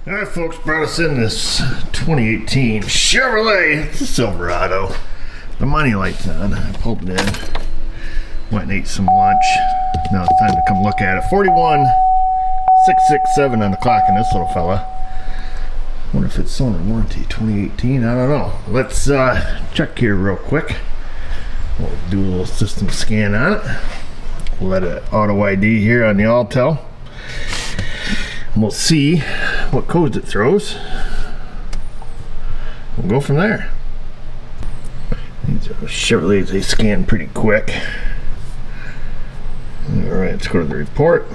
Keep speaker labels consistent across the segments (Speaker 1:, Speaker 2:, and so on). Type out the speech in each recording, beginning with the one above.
Speaker 1: All right, folks, brought us in this 2018 Chevrolet. It's a Silverado. The money light's on. I pulled it in. Went and ate some lunch. Now it's time to come look at it. 41,667 on the clock in this little fella. Wonder if it's still in warranty. 2018. I don't know. Let's check here real quick. We'll do a little system scan on it. We'll let it auto ID here on the Altel. And we'll see what codes it throws. We'll go from there. These are Chevrolets, they scan pretty quick. Alright, let's go to the report.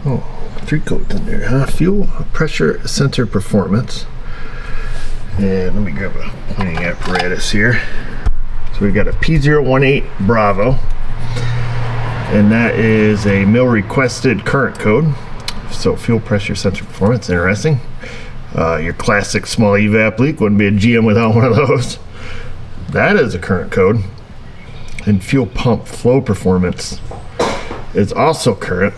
Speaker 1: Oh, 3 codes in there, huh? Fuel pressure sensor performance. And let me grab a pointing apparatus here. So we've got a P018 Bravo. And that is a mill requested current code. So fuel pressure sensor performance, interesting. Your classic small EVAP leak, wouldn't be a GM without one of those. That is a current code. And fuel pump flow performance is also current.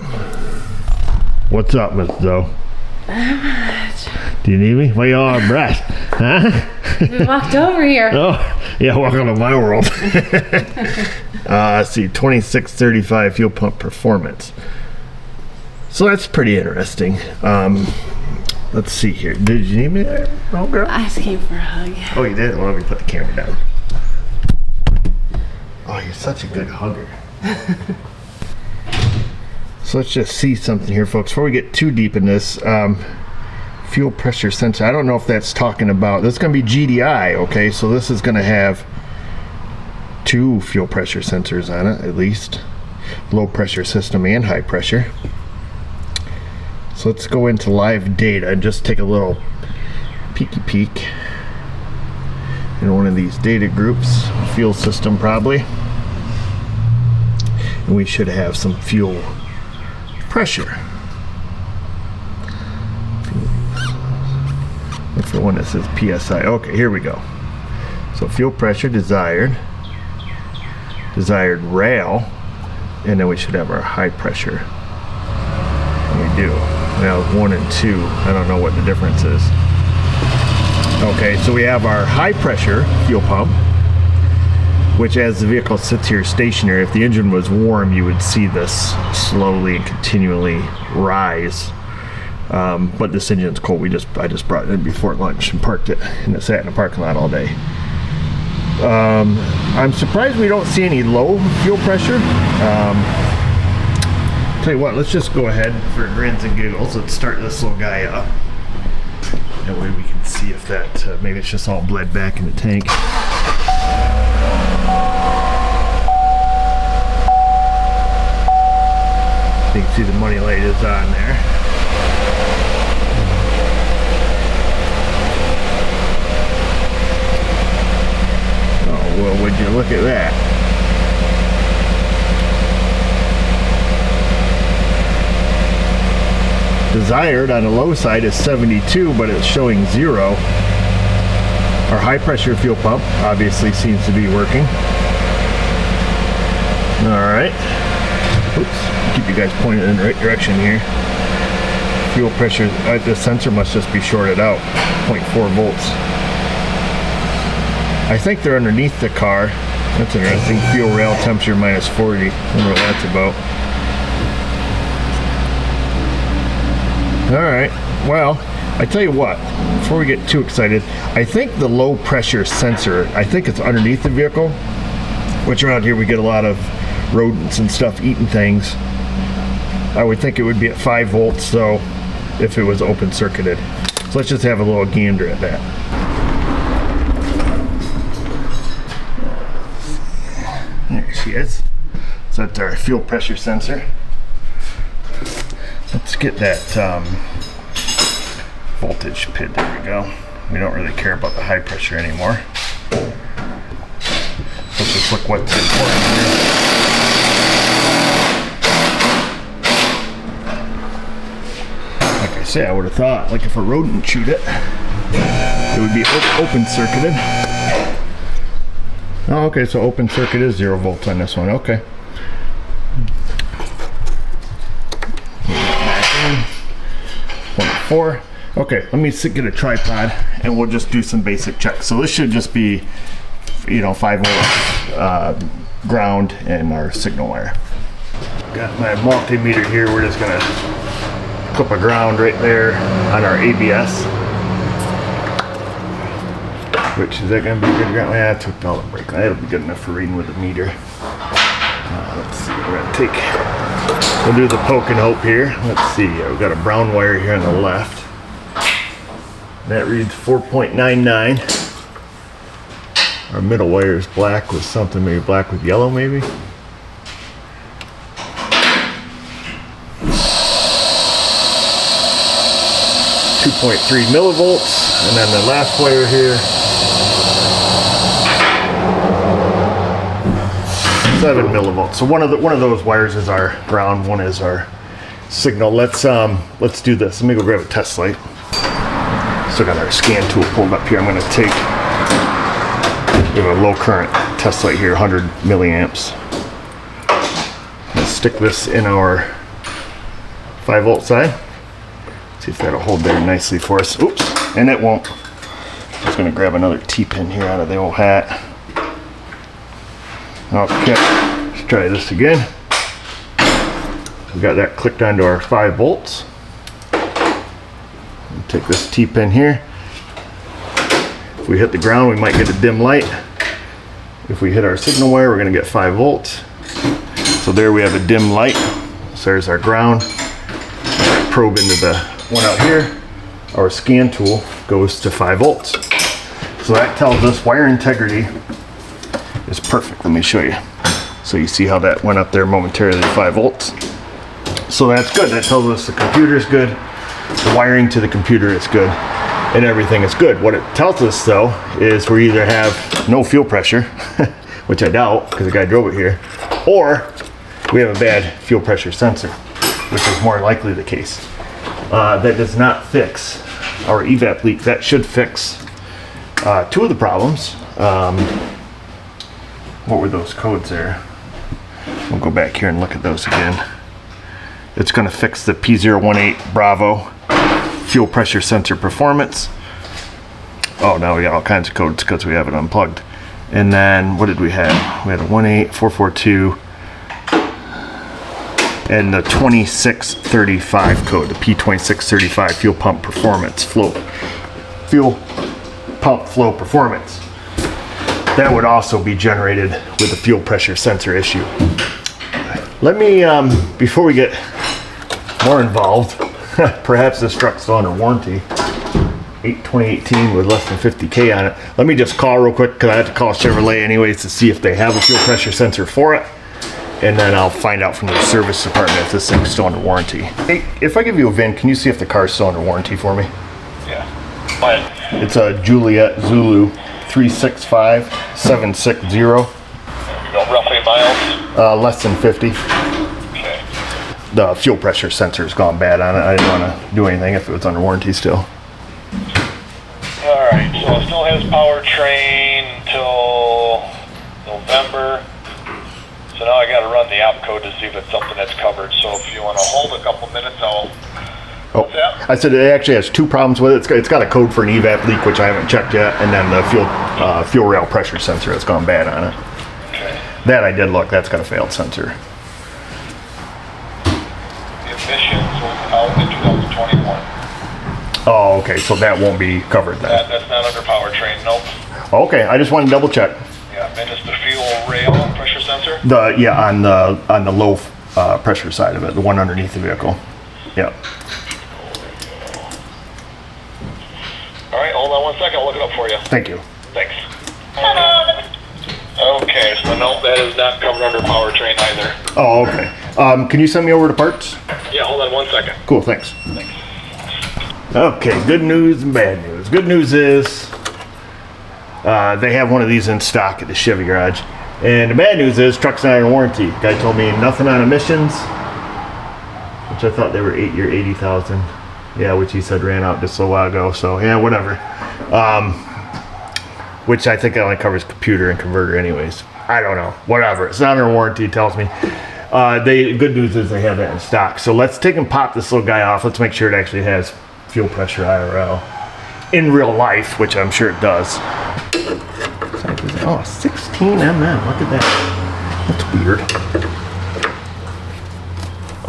Speaker 1: What's up, Miss Zoe?
Speaker 2: Not much.
Speaker 1: Do you need me? Why you all out of breath? Huh?
Speaker 2: We walked over here.
Speaker 1: Oh, yeah, welcome to my world. Let's see, 2635 fuel pump performance. So that's pretty interesting. Let's see here. Did you need me there, old girl?
Speaker 2: I just came for a hug.
Speaker 1: Oh, you did? Well, let me put the camera down. Oh, you're such a good hugger. So let's just see something here, folks. Before we get too deep in this, fuel pressure sensor. I don't know if that's talking about, this is going to be GDI, okay? So this is going to have 2 fuel pressure sensors on it, at least. Low pressure system and high pressure. So let's go into live data and just take a little peeky peek in one of these data groups. Fuel system probably. And we should have some fuel pressure. Look for one that says PSI. Okay, here we go. So fuel pressure desired rail, and then we should have our high pressure. And we do. Now 1 and 2, I don't know what the difference is. Okay, so we have our high pressure fuel pump, which as the vehicle sits here stationary, if the engine was warm, you would see this slowly and continually rise. But this engine's cold. I just brought it in before lunch and parked it, and it sat in the parking lot all day. I'm surprised we don't see any low fuel pressure. Tell you what, let's just go ahead for grins and giggles. Let's start this little guy up. That way we can see if that, maybe it's just all bled back in the tank. You can see the money light is on there. Oh, well, would you look at that? Desired on the low side is 72, but it's showing 0. Our high pressure fuel pump obviously seems to be working. Alright. Oops. Keep you guys pointed in the right direction here. Fuel pressure, the sensor must just be shorted out. 0.4 volts. I think they're underneath the car. That's interesting. Fuel rail temperature minus 40. I wonder what that's about. Alright, well, I tell you what, before we get too excited, I think the low pressure sensor, I think it's underneath the vehicle, which around here we get a lot of rodents and stuff eating things. I would think it would be at 5 volts, so if it was open circuited. So let's just have a little gander at that. There she is. So that's our fuel pressure sensor. Let's get that voltage pid. There we go. We don't really care about the high pressure anymore. Let's just look what's important here. Like I say, I would have thought, like if a rodent chewed it, it would be open circuited. Oh, okay, so open circuit is 0 volts on this one. Okay. 4. Okay, let me get a tripod and we'll just do some basic checks. So this should just be, 5 volts ground and our signal wire. Got my multimeter here. We're just gonna clip a ground right there on our ABS. Which is that gonna be good ground? Yeah, I took all the brake. That'll be good enough for reading with a meter. Let's see. We're gonna we'll do the poke and hope here. Let's see. We've got a brown wire here on the left. That reads 4.99. Our middle wire is black with something, maybe black with yellow, maybe. 2.3 millivolts, and then the last wire here, 7 millivolts. So one of those wires is our ground, one is our signal. Let's do this. Let me go grab a test light. Still got our scan tool pulled up here. I'm going to take, we have a low current test light here, 100 milliamps. Let's stick this in our 5 volt side. See if that'll hold there nicely for us. Oops, and it won't. I'm just going to grab another T-pin here out of the old hat. Okay, let's try this again. We got that clicked onto our 5 volts. Take this T-pin here. If we hit the ground, we might get a dim light. If we hit our signal wire, we're going to get 5 volts. So there we have a dim light. So there's our ground. Probe into the one out here. Our scan tool goes to 5 volts. So that tells us wire integrity is perfect. Let me show you. So you see how that went up there momentarily to 5 volts. So that's good. That tells us the computer is good. The wiring to the computer is good, and everything is good. What it tells us though is we either have no fuel pressure, which I doubt because the guy drove it here, or we have a bad fuel pressure sensor, which is more likely the case. That does not fix our EVAP leak. That should fix 2 of the problems. What were those codes there? We'll go back here and look at those again. It's going to fix the P018 Bravo fuel pressure sensor performance. Oh, now we got all kinds of codes because we have it unplugged. And then what did we have? We had a 18442 and the 2635 code, the P2635 fuel pump performance fuel pump flow performance. That would also be generated with a fuel pressure sensor issue. Let me, before we get more involved, perhaps this truck's still under warranty. 2018 with less than 50K on it. Let me just call real quick because I have to call Chevrolet anyways to see if they have a fuel pressure sensor for it. And then I'll find out from the service department if this thing's still under warranty. Hey, if I give you a VIN, can you see if the car's still under warranty for me?
Speaker 3: Yeah. What?
Speaker 1: It's a Juliet Zulu 365760.
Speaker 3: You know, roughly miles?
Speaker 1: Less than 50.
Speaker 3: Okay.
Speaker 1: The fuel pressure sensor's gone bad on it. I didn't want to do anything if it was under warranty still.
Speaker 3: Alright, so it still has powertrain until November. So now I gotta run the app code to see if it's something that's covered. So if you wanna hold a couple minutes, I'll... What's that?
Speaker 1: I said it actually has 2 problems with it. It's got a code for an EVAP leak, which I haven't checked yet, and then the fuel rail pressure sensor has gone bad on it.
Speaker 3: Okay.
Speaker 1: That I did look. That's got a failed sensor.
Speaker 3: The emissions was out in 2021.
Speaker 1: Oh, okay. So that won't be covered then.
Speaker 3: That's not under powertrain, nope.
Speaker 1: Okay, I just wanted to double check.
Speaker 3: Yeah, and it's the fuel rail pressure sensor?
Speaker 1: On the low pressure side of it, the one underneath the vehicle. Yeah.
Speaker 3: All right, hold on 1 second. I'll look it up for you.
Speaker 1: Thank you.
Speaker 3: Thanks. Okay, so no, that is not covered under powertrain either.
Speaker 1: Oh, okay. Can you send me over to parts?
Speaker 3: Yeah, hold on 1 second.
Speaker 1: Cool, thanks. Okay, good news and bad news. Good news is they have one of these in stock at the Chevy garage. And the bad news is truck's not in warranty. Guy told me nothing on emissions, which I thought they were 8-year 80,000. Yeah, which he said ran out just a while ago. So yeah, whatever. Which I think only covers computer and converter anyways. I don't know. Whatever. It's not under warranty, tells me. Good news is they have that in stock. So let's take and pop this little guy off. Let's make sure it actually has fuel pressure IRL in real life, which I'm sure it does. Oh, 16 mm. Look at that. That's weird.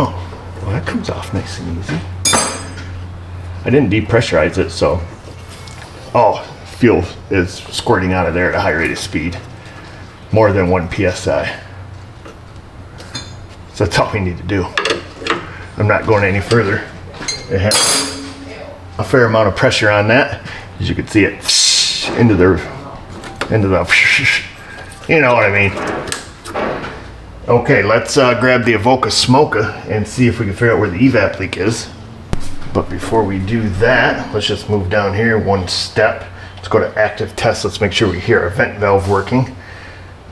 Speaker 1: Oh, well, that comes off nice and easy. I didn't depressurize it, so. Oh, fuel is squirting out of there at a high rate of speed. More than 1 psi. So that's all we need to do. I'm not going any further. It has a fair amount of pressure on that. As you can see it into the, you know what I mean. Okay, let's grab the Avoca smoker and see if we can figure out where the EVAP leak is. But before we do that, let's just move down here one step. Let's go to active test. Let's make sure we hear our vent valve working.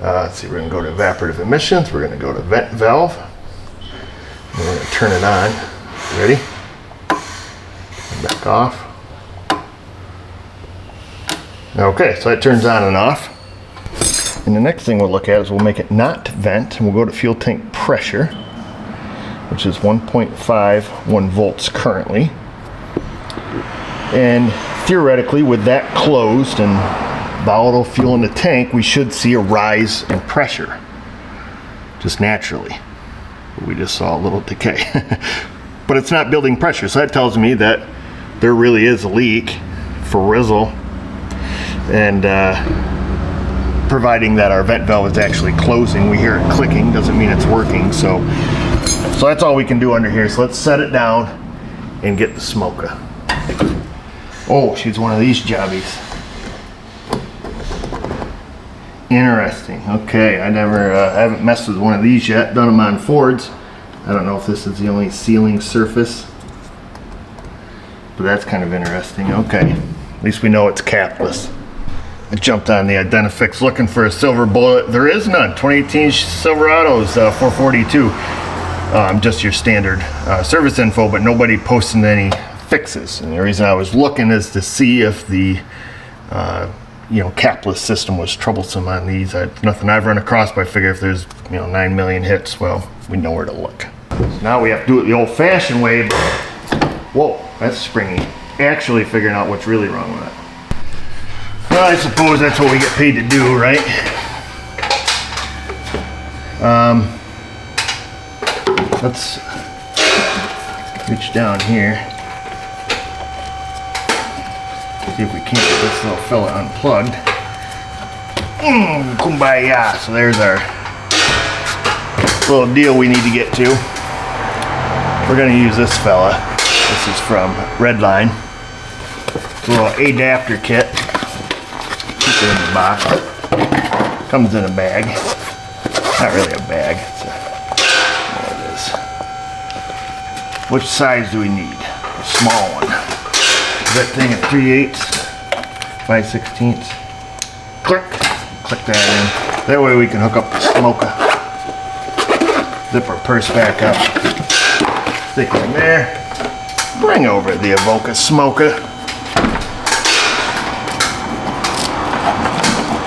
Speaker 1: Let's see, we're gonna go to evaporative emissions. We're gonna go to vent valve. And we're gonna turn it on. Ready? Back off. Okay, so that turns on and off. And the next thing we'll look at is we'll make it not vent, and we'll go to fuel tank pressure, which is 1.51 volts currently. And theoretically, with that closed and volatile fuel in the tank, we should see a rise in pressure, just naturally. We just saw a little decay. But it's not building pressure, so that tells me that there really is a leak for Rizzle. And providing that our vent valve is actually closing, we hear it clicking, doesn't mean it's working. So that's all we can do under here. So let's set it down and get the smoker. Oh, she's one of these jobbies. Interesting. Okay, I haven't messed with one of these yet. Done them on Fords. I don't know if this is the only sealing surface, but that's kind of interesting. Okay, at least we know it's capless. I jumped on the Identifix looking for a silver bullet. There is none. 2018 Silverado's 442. Just your standard service info, but nobody posting any fixes. And the reason I was looking is to see if the capless system was troublesome on these. Nothing I've run across, but I figure if there's 9 million hits, well, we know where to look. So now we have to do it the old-fashioned way. Whoa, that's springy. Actually figuring out what's really wrong with it. Well, I suppose that's what we get paid to do, right? Let's reach down here. See if we can't get this little fella unplugged. Kumbaya! So there's our little deal we need to get to. We're gonna use this fella. This is from Redline. It's a little adapter kit. Keep it in the box. Comes in a bag. Not really a bag. It's what it is. Which size do we need? A small one. That thing at 3/8, 5/16. Click that in. That way we can hook up the smoker. Zip our purse back up. Stick it in there. Bring over the Avoca smoker.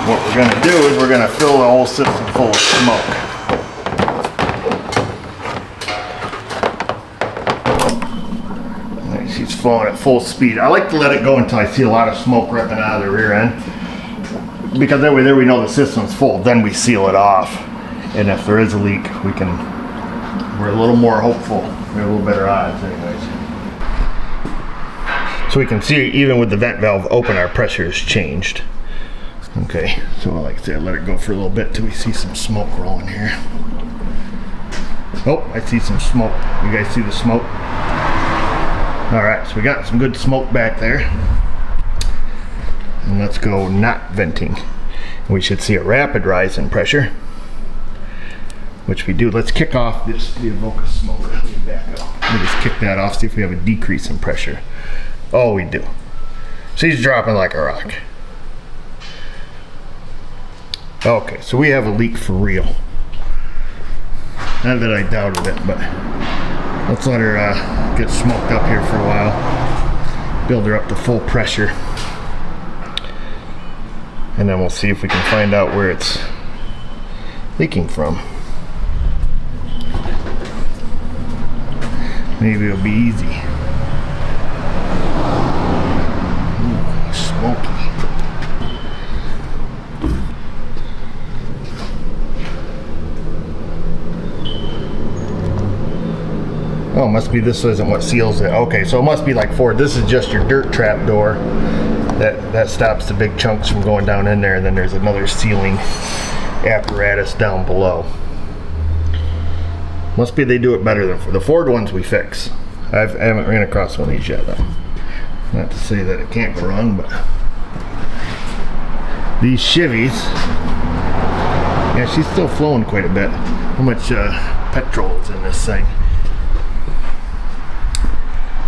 Speaker 1: What we're going to do is we're going to fill the whole system full of smoke. She's flowing at full speed. I like to let it go until I see a lot of smoke ripping out of the rear end, because that way there we know the system's full. Then we seal it off, and if there is a leak, we're a little more hopeful. We have a little better odds, anyways. So we can see even with the vent valve open, our pressure has changed. Okay, so like I said, let it go for a little bit till we see some smoke rolling here. Oh, I see some smoke. You guys see the smoke? Alright, so we got some good smoke back there. And let's go not venting. We should see a rapid rise in pressure, which we do. Let's kick off the Avoca smoker. Let me back up. Let me just kick that off, see if we have a decrease in pressure. Oh, we do. She's dropping like a rock. Okay, so we have a leak for real. Not that I doubted it, but let's let her get smoked up here for a while. Build her up to full pressure. And then we'll see if we can find out where it's leaking from. Maybe it'll be easy. Ooh, smoky. Oh, must be this isn't what seals it. Okay, so it must be like Ford. This is just your dirt trap door that stops the big chunks from going down in there, and then there's another sealing apparatus down below. Must be they do it better than the Ford ones we fix. I haven't ran across one of these yet though. Not to say that it can't go wrong, but these Chevys, yeah, she's still flowing quite a bit. How much petrol is in this thing?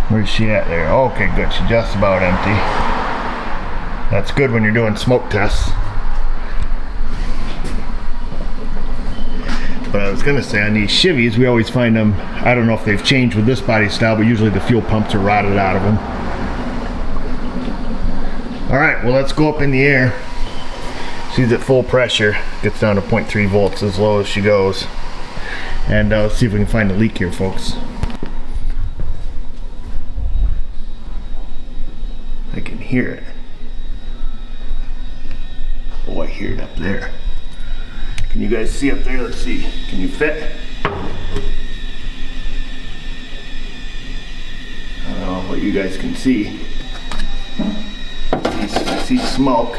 Speaker 1: Where's she at there? Okay, good. She's just about empty. That's good when you're doing smoke tests. But I was gonna say, on these Chevys, we always find them, I don't know if they've changed with this body style, but usually the fuel pumps are rotted out of them. All right, well, let's go up in the air. She's at full pressure. Gets down to 0.3 volts, as low as she goes. And let's see if we can find a leak here, folks. I can hear it. Oh, I hear it up there. Can you guys see up there? Let's see. Can you fit? I don't know what you guys can see. I see smoke.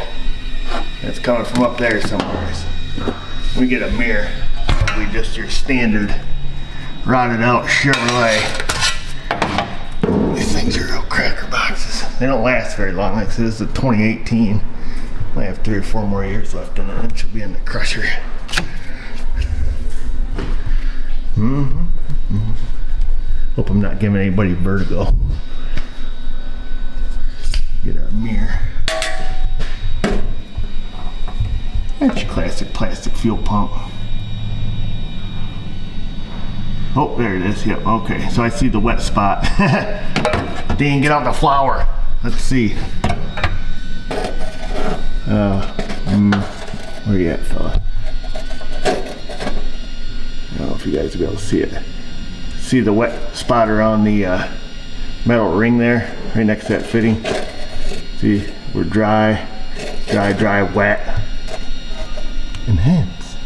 Speaker 1: That's coming from up there somewhere. Let me get a mirror. Probably just your standard rotted out Chevrolet. These things are real cracker boxes. They don't last very long. Like I said, this is a 2018. Might have 3 or 4 more years left in it. It should be in the crusher. Hope I'm not giving anybody vertigo. Get our mirror. That's your classic plastic fuel pump. Oh, there it is. Yep. Okay. So I see the wet spot. Dang, get out the flour. Let's see. Where you at, fella? I don't know if you guys will be able to see it. See the wet spot around the metal ring there, right next to that fitting. See, we're dry, wet, and hence.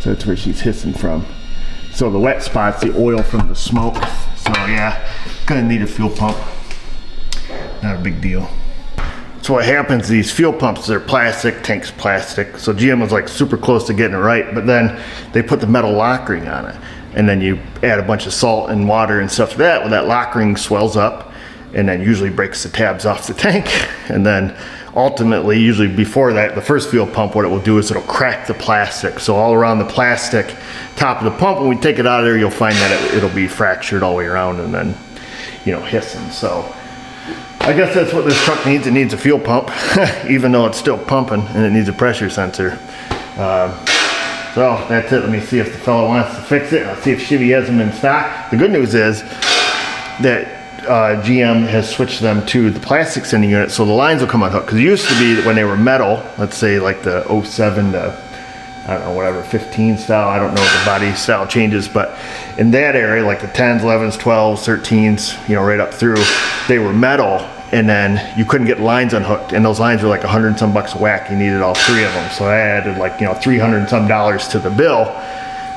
Speaker 1: So that's where she's hissing from. So the wet spot's the oil from the smoke. So yeah, gonna need a fuel pump. Not a big deal. So what happens, these fuel pumps, they're plastic, tank's plastic. So GM was like super close to getting it right, but then they put the metal lock ring on it. And then you add a bunch of salt and water and stuff to that. Well, that lock ring swells up and then usually breaks the tabs off the tank. And then ultimately, usually before that, the first fuel pump, what it will do is it'll crack the plastic. So all around the plastic top of the pump, when we take it out of there, you'll find that it'll be fractured all the way around and then, you know, hissing. So I guess that's what this truck needs. It needs a fuel pump, even though it's still pumping, and it needs a pressure sensor. So that's it. Let me see if the fellow wants to fix it. I'll see if Chevy has them in stock. The good news is that GM has switched them to the plastic sending unit, so the lines will come unhooked. Because it used to be that when they were metal, let's say like the 07 to, I don't know, whatever, 15 style, I don't know if the body style changes, but in that area, like the 10s, 11s, 12s, 13s, you know, right up through, they were metal, and then you couldn't get lines unhooked, and those lines were like $100 and some a whack. You needed all 3 of them, so I added like, you know, $300 and some to the bill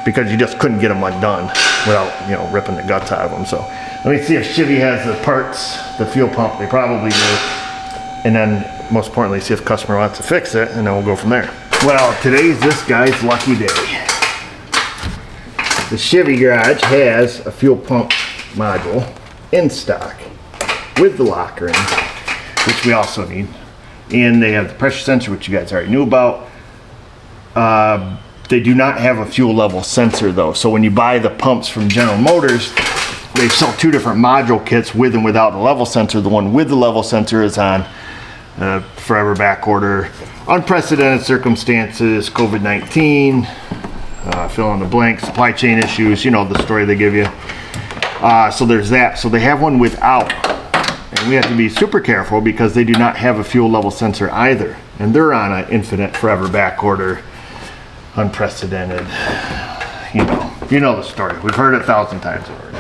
Speaker 1: because you just couldn't get them undone without, you know, ripping the guts out of them. So let me see if Chevy has the parts, the fuel pump. They probably do, and then most importantly, see if the customer wants to fix it, and then we'll go from there. Well, today's this guy's lucky day. The Chevy garage has a fuel pump module in stock with the lock ring, which we also need. And they have the pressure sensor, which you guys already knew about. They do not have a fuel level sensor though. So when you buy the pumps from General Motors, they sell 2 different module kits with and without the level sensor. The one with the level sensor is on forever back order, unprecedented circumstances, COVID-19, fill in the blank, supply chain issues, you know the story they give you. So there's that. So they have one without. And we have to be super careful because they do not have a fuel level sensor either. And they're on an infinite forever back order, unprecedented, you know the story. We've heard it 1,000 times already.